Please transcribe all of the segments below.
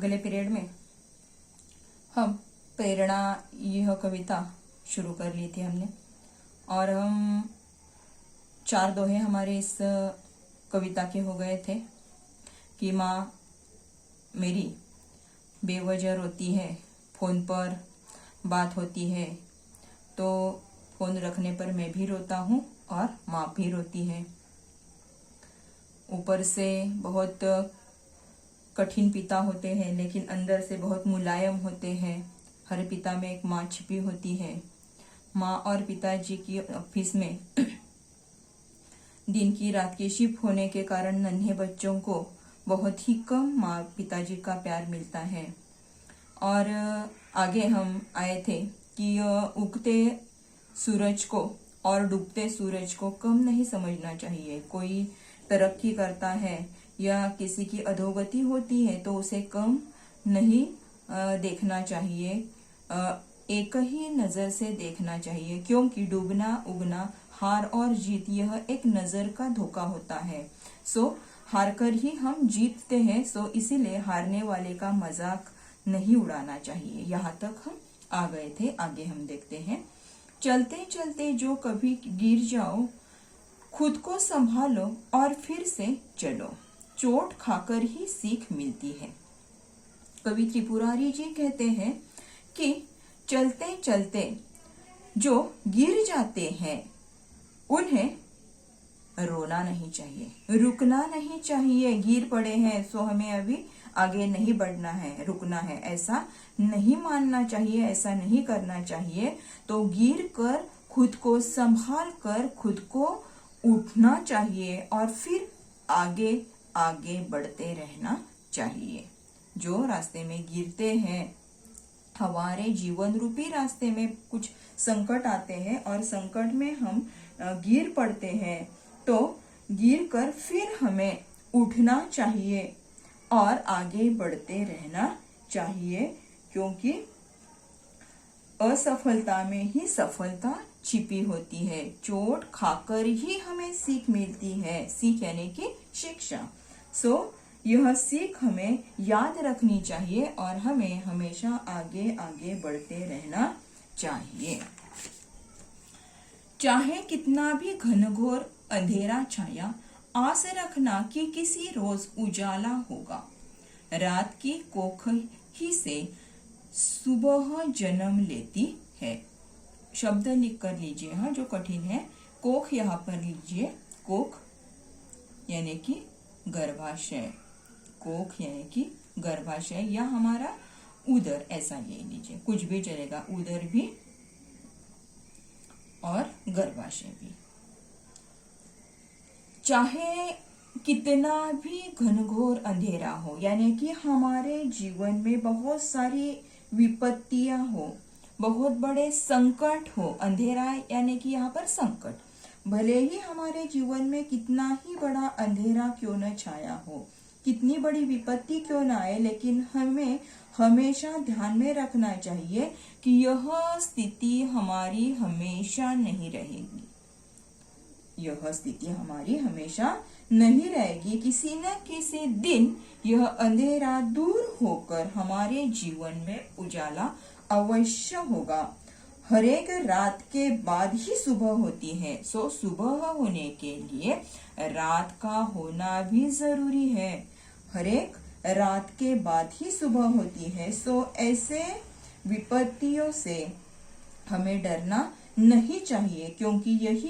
अगले पीरियड में हम प्रेरणा यह कविता शुरू कर ली थी हमने, और हम 4 दोहे हमारे इस कविता के हो गए थे कि माँ मेरी बेवजह रोती है, फोन पर बात होती है तो फोन रखने पर मैं भी रोता हूँ और माँ भी रोती है। ऊपर से बहुत कठिन पिता होते हैं लेकिन अंदर से बहुत मुलायम होते हैं। हर पिता में एक माँ छिपी होती है। माँ और पिताजी की ऑफिस में दिन की रात की शिफ्ट होने के कारण नन्हे बच्चों को बहुत ही कम माँ पिताजी का प्यार मिलता है। और आगे हम आए थे कि उगते सूरज को और डूबते सूरज को कम नहीं समझना चाहिए। कोई तरक्की करता है या किसी की अधोगति होती है तो उसे कम नहीं देखना चाहिए, एक ही नजर से देखना चाहिए, क्योंकि डूबना उगना हार और जीत यह एक नजर का धोखा होता है। सो हार कर ही हम जीतते हैं, सो इसीलिए हारने वाले का मजाक नहीं उड़ाना चाहिए। यहाँ तक हम आ गए थे। आगे हम देखते हैं। चलते चलते जो कभी गिर जाओ, खुद को संभालो और फिर से चलो, चोट खाकर ही सीख मिलती है। कवि त्रिपुरारी जी कहते हैं कि चलते चलते जो गिर जाते हैं उन्हें रोना नहीं चाहिए, रुकना नहीं चाहिए। गिर पड़े हैं सो हमें अभी आगे नहीं बढ़ना है, रुकना है, ऐसा नहीं मानना चाहिए, ऐसा नहीं करना चाहिए। तो गिर कर खुद को संभाल कर खुद को उठना चाहिए और फिर आगे आगे बढ़ते रहना चाहिए। जो रास्ते में गिरते हैं, हमारे जीवन रूपी रास्ते में कुछ संकट आते हैं और संकट में हम गिर पड़ते हैं, तो गिर कर फिर हमें उठना चाहिए और आगे बढ़ते रहना चाहिए, क्योंकि असफलता में ही सफलता छिपी होती है। चोट खाकर ही हमें सीख मिलती है, सीख यानी कि शिक्षा। सो यह सीख हमें याद रखनी चाहिए और हमें हमेशा आगे आगे बढ़ते रहना चाहिए। चाहे कितना भी घनघोर अंधेरा छाया, आस रखना कि किसी रोज उजाला होगा। रात की कोख ही से सुबह जन्म लेती है। शब्द लिख कर लीजिए, हाँ, जो कठिन है। कोख यहाँ पर लीजिए, कोख यानी कि गर्भाशय, कोख यानी कि गर्भाशय या हमारा उदर, ऐसा ले लीजिए, कुछ भी चलेगा, उदर भी और गर्भाशय भी। चाहे कितना भी घनघोर अंधेरा हो, यानी कि हमारे जीवन में बहुत सारी विपत्तियां हो, बहुत बड़े संकट हो। अंधेरा यानी कि यहाँ पर संकट, भले ही हमारे जीवन में कितना ही बड़ा अंधेरा क्यों न छाया हो, कितनी बड़ी विपत्ति क्यों न आए, लेकिन हमें हमेशा ध्यान में रखना चाहिए कि यह स्थिति हमारी हमेशा नहीं रहेगी। यह स्थिति हमारी हमेशा नहीं रहेगी। किसी न किसी दिन यह अंधेरा दूर होकर हमारे जीवन में उजाला अवश्य होगा। हरेक रात के बाद ही सुबह होती है, सो सुबह होने के लिए रात का होना भी जरूरी है। हरेक रात के बाद ही सुबह होती है, सो ऐसे विपत्तियों से हमें डरना नहीं चाहिए, क्योंकि यही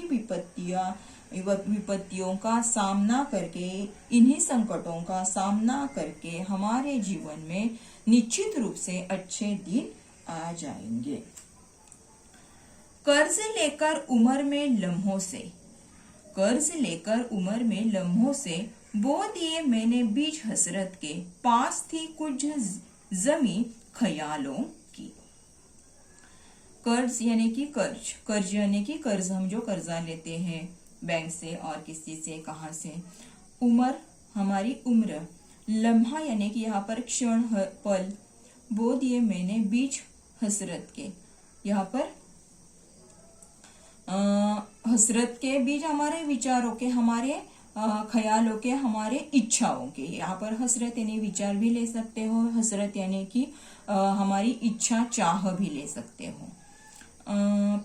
विपत्तियों का सामना करके, इन्हीं संकटों का सामना करके हमारे जीवन में निश्चित रूप से अच्छे दिन आ जाएंगे। कर्ज लेकर उम्र में लम्हों से, कर्ज लेकर उम्र में लम्हों से बो दिए मैंने बीज हसरत के, पास थी कुछ जमी ख्यालों की। कर्ज यानी कि कर्ज, कर्ज यानी कि कर्ज, हम जो कर्जा लेते हैं बैंक से और किसी से, कहां से। उम्र हमारी उम्र, लम्हा यानी कि यहाँ पर क्षण, पल। बो दिए मैंने बीज हसरत के, यहाँ पर हसरत के बीज हमारे विचारों के, हमारे ख्यालों के, हमारे इच्छाओं के। यहाँ पर हसरत यानी विचार भी ले सकते हो, हसरत यानी कि हमारी इच्छा चाह भी ले सकते हो।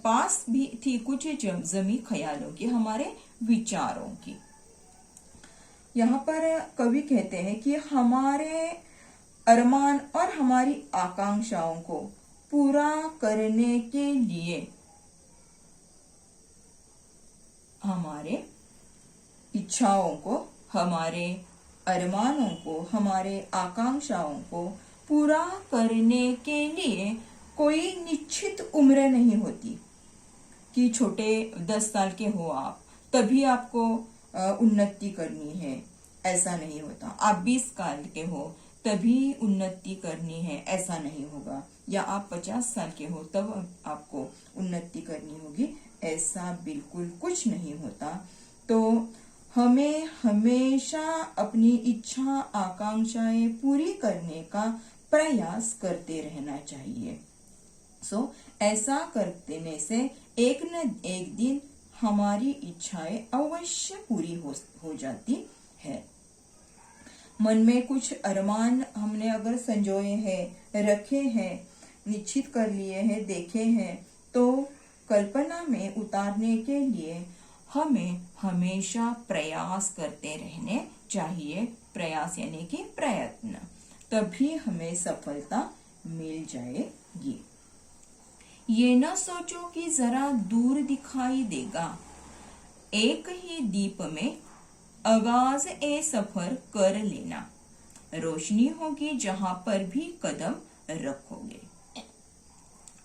पास भी थी कुछ जमी ख्यालों की, हमारे विचारों की। यहाँ पर कवि कहते हैं कि हमारे अरमान और हमारी आकांक्षाओं को पूरा करने के लिए हमारे इच्छाओं को, हमारे अरमानों को, हमारे आकांक्षाओं को पूरा करने के लिए कोई निश्चित उम्र नहीं होती कि छोटे 10 साल के हो आप तभी आपको उन्नति करनी है, ऐसा नहीं होता। आप 20 साल के हो तभी उन्नति करनी है, ऐसा नहीं होगा। या आप 50 साल के हो तब आपको उन्नति करनी होगी, ऐसा बिल्कुल कुछ नहीं होता। तो हमें हमेशा अपनी इच्छा आकांक्षाएं पूरी करने का प्रयास करते रहना चाहिए। ऐसा करने से एक न एक दिन हमारी इच्छाएं अवश्य पूरी हो जाती है। मन में कुछ अरमान हमने अगर संजोए हैं, रखे हैं, निश्चित कर लिए हैं, देखे हैं, तो कल्पना में उतारने के लिए हमें हमेशा प्रयास करते रहने चाहिए। प्रयास यानी कि प्रयत्न, तभी हमें सफलता मिल जाएगी। ये न सोचो कि जरा दूर दिखाई देगा, एक ही दीप में आगाज ए सफर कर लेना, रोशनी होगी जहां पर भी कदम रखोगे।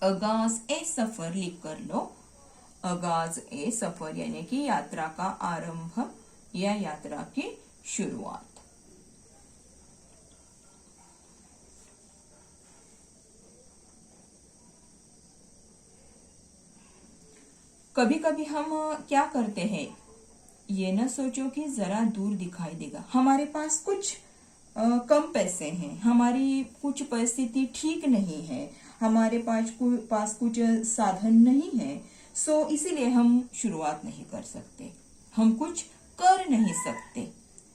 आगाज ए सफर लिख कर लो। आगाज ए सफर यानी कि यात्रा का आरंभ या यात्रा की शुरुआत। कभी कभी हम क्या करते हैं, ये न सोचो कि जरा दूर दिखाई देगा। हमारे पास कुछ कम पैसे हैं, हमारी कुछ परिस्थिति ठीक नहीं है, हमारे पास कुछ साधन नहीं है, इसीलिए हम शुरुआत नहीं कर सकते, हम कुछ कर नहीं सकते।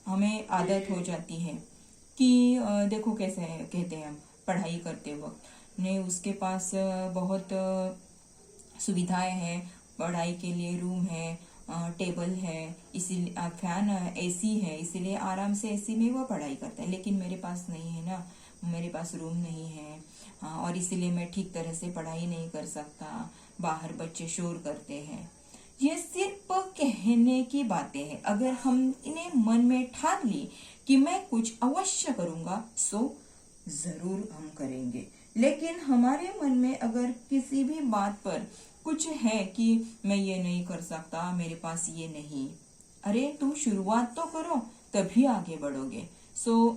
हमें आदत हो जाती है कि देखो कैसे कहते हैं, हम पढ़ाई करते वक्त ने उसके पास बहुत सुविधाएं हैं, पढ़ाई के लिए रूम है, टेबल है, इसीलिए फैन है, एसी है, इसीलिए आराम से एसी में वो पढ़ाई करता है। लेकिन मेरे पास नहीं है ना, मेरे पास रूम नहीं है, और इसीलिए मैं ठीक तरह से पढ़ाई नहीं कर सकता, बाहर बच्चे शोर करते हैं। ये सिर्फ कहने की बातें हैं। अगर हम इन्हें मन में ठान ली कि मैं कुछ अवश्य करूंगा, जरूर हम करेंगे। लेकिन हमारे मन में अगर किसी भी बात पर कुछ है कि मैं ये नहीं कर सकता, मेरे पास ये नहीं, अरे तुम शुरुआत तो करो, तभी आगे बढ़ोगे।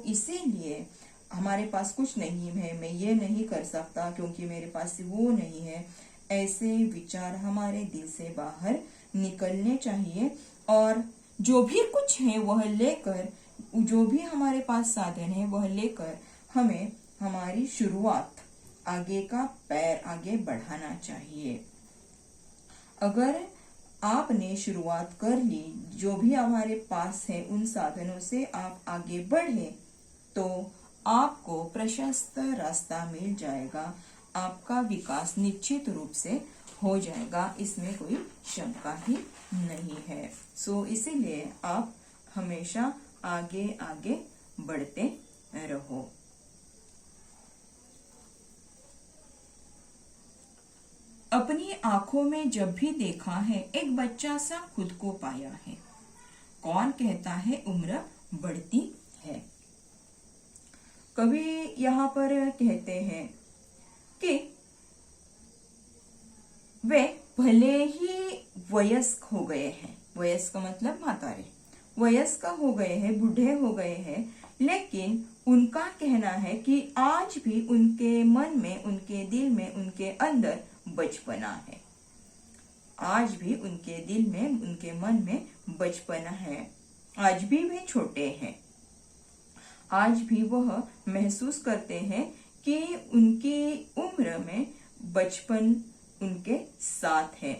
इसीलिए हमारे पास कुछ नहीं है, मैं ये नहीं कर सकता क्योंकि मेरे पास वो नहीं है, ऐसे विचार हमारे दिल से बाहर निकलने चाहिए। और जो भी कुछ है वह लेकर, जो भी हमारे पास साधन है वह लेकर हमें हमारी शुरुआत, आगे का पैर आगे बढ़ाना चाहिए। अगर आपने शुरुआत कर ली, जो भी हमारे पास है उन साधनों से आप आगे बढ़े, तो आपको प्रशस्त रास्ता मिल जाएगा, आपका विकास निश्चित रूप से हो जाएगा, इसमें कोई शंका ही नहीं है। इसीलिए आप हमेशा आगे आगे बढ़ते रहो। अपनी आंखों में जब भी देखा है, एक बच्चा सा खुद को पाया है, कौन कहता है उम्र बढ़ती है। कवि यहाँ पर कहते हैं कि वे भले ही वयस्क हो गए हैं, वयस्क का मतलब मातारे, वयस्क हो गए हैं, बूढ़े हो गए हैं, लेकिन उनका कहना है कि आज भी उनके मन में, उनके दिल में, उनके अंदर बचपना है। आज भी उनके दिल में, उनके मन में बचपना है। आज भी वे छोटे हैं, आज भी वह महसूस करते हैं कि उनकी उम्र में बचपन उनके साथ है।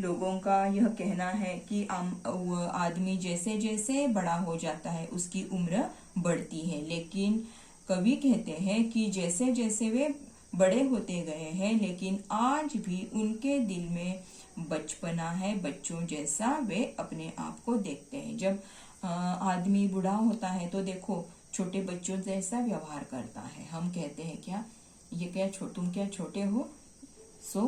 लोगों का यह कहना है कि आदमी जैसे जैसे बड़ा हो जाता है उसकी उम्र बढ़ती है, लेकिन कवि कहते हैं कि जैसे जैसे वे बड़े होते गए हैं लेकिन आज भी उनके दिल में बचपना है, बच्चों जैसा वे अपने आप को देखते हैं। जब आदमी बूढ़ा होता है तो देखो छोटे बच्चों जैसा व्यवहार करता है। हम कहते हैं क्या ये क्या तुम क्या छोटे हो। सो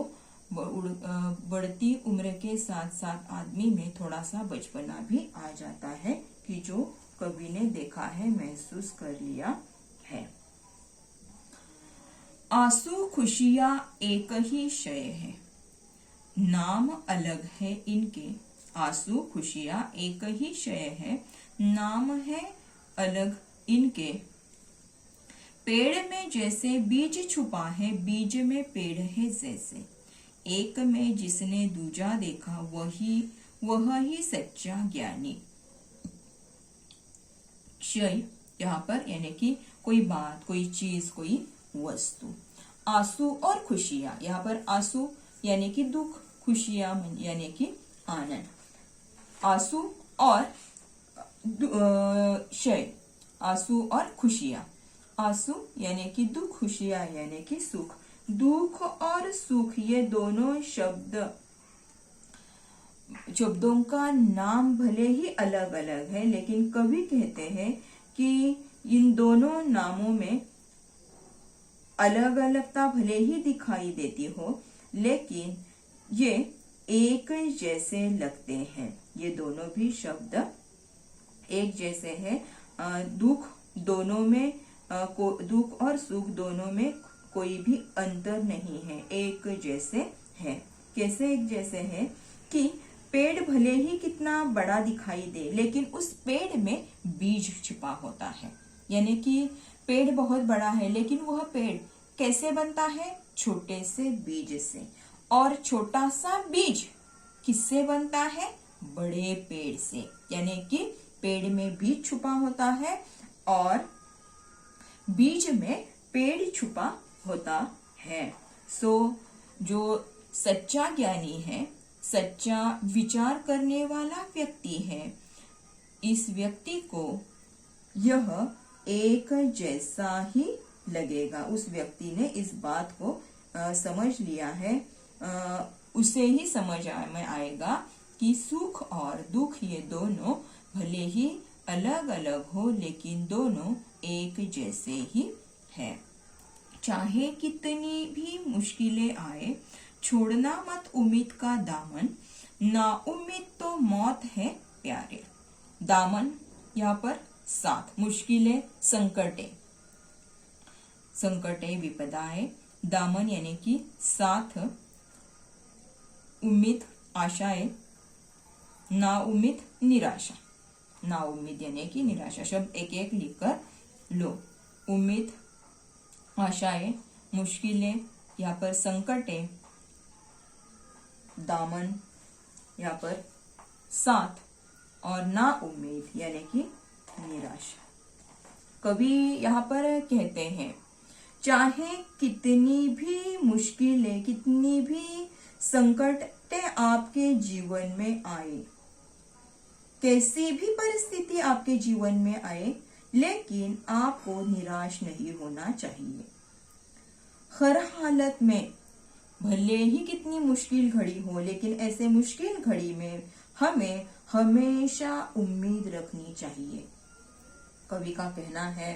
बढ़ती उम्र के साथ साथ आदमी में थोड़ा सा बचपना भी आ जाता है कि जो कवि ने देखा है, महसूस कर लिया है। आंसू खुशियां एक ही शय है, नाम अलग है इनके। आंसू खुशियां एक ही शय है, नाम है अलग इनके। पेड़ में जैसे बीज छुपा है, बीज में पेड़ है जैसे। एक में जिसने दूजा देखा, वह ही सच्चा ज्ञानी। क्षय यहाँ पर यानी कि कोई बात, कोई चीज, कोई वस्तु। आंसू और खुशियां, यहाँ पर आंसू यानी कि दुख, खुशियां यानी कि आनंद। आंसू और क्षय, आंसू और खुशियां। आंसू यानी कि दुख, खुशियां यानी कि सुख। दुख और सुख ये दोनों शब्दों का नाम भले ही अलग अलग है, लेकिन कवि कहते हैं कि इन दोनों नामों में अलग अलगता भले ही दिखाई देती हो, लेकिन ये एक जैसे लगते हैं। ये दोनों भी शब्द एक जैसे हैं। दुख दोनों में दुख और सुख दोनों में कोई भी अंतर नहीं है, एक जैसे है। कैसे एक जैसे है कि पेड़ भले ही कितना बड़ा दिखाई दे, लेकिन उस पेड़ में बीज छिपा होता है। यानी कि पेड़ बहुत बड़ा है, लेकिन वह पेड़ कैसे बनता है? छोटे से बीज से। और छोटा सा बीज किससे बनता है? बड़े पेड़ से। यानी कि पेड़ में बीज छुपा होता है और बीज में पेड़ छुपा होता है। सो जो सच्चा ज्ञानी है, सच्चा विचार करने वाला व्यक्ति है, इस व्यक्ति को यह एक जैसा ही लगेगा। उस व्यक्ति ने इस बात को समझ लिया है, उसे ही समझ में आएगा कि सुख और दुख ये दोनों भले ही अलग अलग हो, लेकिन दोनों एक जैसे ही है। चाहे कितनी भी मुश्किलें आए, छोड़ना मत उम्मीद का दामन, ना उम्मीद तो मौत है प्यारे। दामन यहाँ पर साथ, मुश्किलें, संकटे विपदाएं। दामन यानी कि साथ, उम्मीद आशाएं, ना उम्मीद निराशा। ना उम्मीद यानी कि निराशा। शब्द एक एक लिखकर लो। उम्मीद, आशाएं, मुश्किलें, यहाँ पर संकटें, दामन यहाँ पर साथ, और ना उम्मीद यानी कि निराशा। कवि यहाँ पर कहते हैं चाहे कितनी भी मुश्किलें, कितनी भी संकटें आपके जीवन में आए, कैसी भी परिस्थिति आपके जीवन में आए, लेकिन आपको निराश नहीं होना चाहिए। हर हालत में भले ही कितनी मुश्किल घड़ी हो, लेकिन ऐसे मुश्किल घड़ी में हमें हमेशा उम्मीद रखनी चाहिए। कवि का कहना है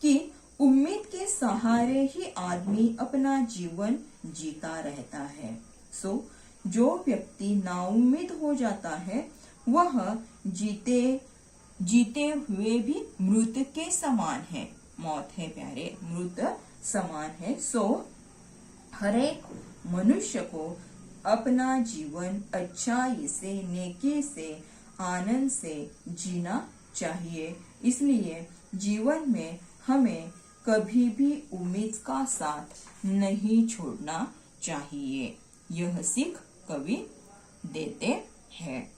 कि उम्मीद के सहारे ही आदमी अपना जीवन जीता रहता है। सो जो व्यक्ति नाउम्मीद हो जाता है, वह जीते हुए भी मृत के समान है। मौत है प्यारे, मृत समान है। सो हर एक मनुष्य को अपना जीवन अच्छाई से, नेकी से, आनंद से जीना चाहिए। इसलिए जीवन में हमें कभी भी उम्मीद का साथ नहीं छोड़ना चाहिए। यह सीख कवि देते हैं।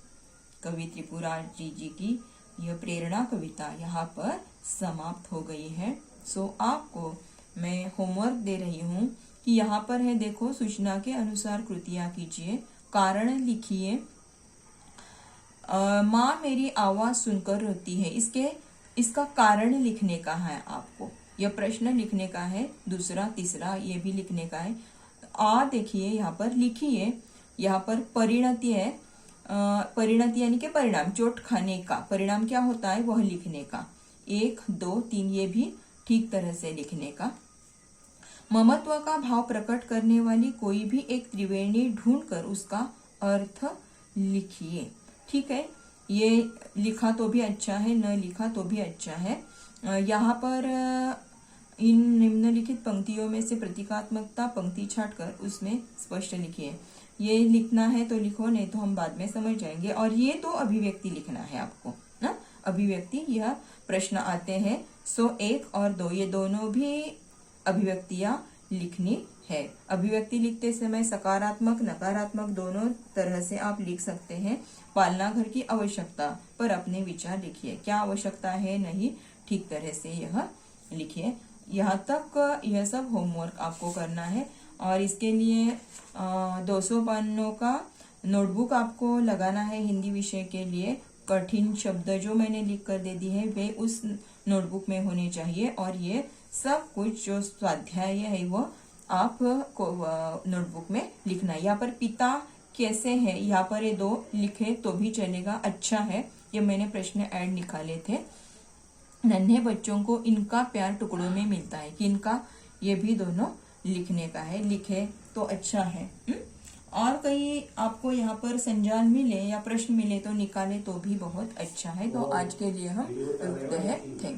कवि त्रिपुरारी जी की यह प्रेरणा कविता यहाँ पर समाप्त हो गई है। सो आपको मैं होमवर्क दे रही हूँ कि यहाँ पर है, देखो, सूचना के अनुसार कृतियां कीजिए कारण लिखिए। माँ मेरी आवाज सुनकर रोती है। इसका कारण लिखने का है आपको। यह प्रश्न लिखने का है, दूसरा तीसरा ये भी लिखने का है। देखिए यहाँ पर लिखिए, यहाँ पर परिणति है। परिणति यानी कि परिणाम, चोट खाने का परिणाम क्या होता है वह लिखने का। 1 2 3 ये भी ठीक तरह से लिखने का। ममत्व का भाव प्रकट करने वाली कोई भी एक त्रिवेणी ढूंढकर उसका अर्थ लिखिए। ठीक है, ये लिखा तो भी अच्छा है, न लिखा तो भी अच्छा है। यहाँ पर इन निम्नलिखित पंक्तियों में से प्रतीकात्मकता पंक्ति छाटकर उसमें स्पष्ट लिखिए। ये लिखना है तो लिखो, नहीं तो हम बाद में समझ जाएंगे। और ये तो अभिव्यक्ति लिखना है आपको ना, अभिव्यक्ति। यह प्रश्न आते हैं 101 और 2, ये दोनों भी अभिव्यक्तियां लिखनी है। अभिव्यक्ति लिखते समय सकारात्मक नकारात्मक दोनों तरह से आप लिख सकते हैं। पालना घर की आवश्यकता पर अपने विचार लिखिए। क्या आवश्यकता है, नहीं, ठीक तरह से यह लिखिए। यहाँ तक यह सब होमवर्क आपको करना है। और इसके लिए 200 पन्नों का नोटबुक आपको लगाना है हिंदी विषय के लिए। कठिन शब्द जो मैंने लिख कर दे दी है वे उस नोटबुक में होने चाहिए। और ये सब कुछ जो स्वाध्याय है वो आप को नोटबुक में लिखना है। यहाँ पर पिता कैसे है, यहाँ पर ये 2 लिखे तो भी चलेगा, अच्छा है। ये मैंने प्रश्न ऐड निकाले थे। नन्हे बच्चों को इनका प्यार टुकड़ों में मिलता है, कि इनका ये भी दोनों लिखने का है, लिखे तो अच्छा है। और कहीं आपको यहाँ पर संजाल मिले या प्रश्न मिले तो निकाले तो भी बहुत अच्छा है। तो आज के लिए हम रुकते हैं। Thank you.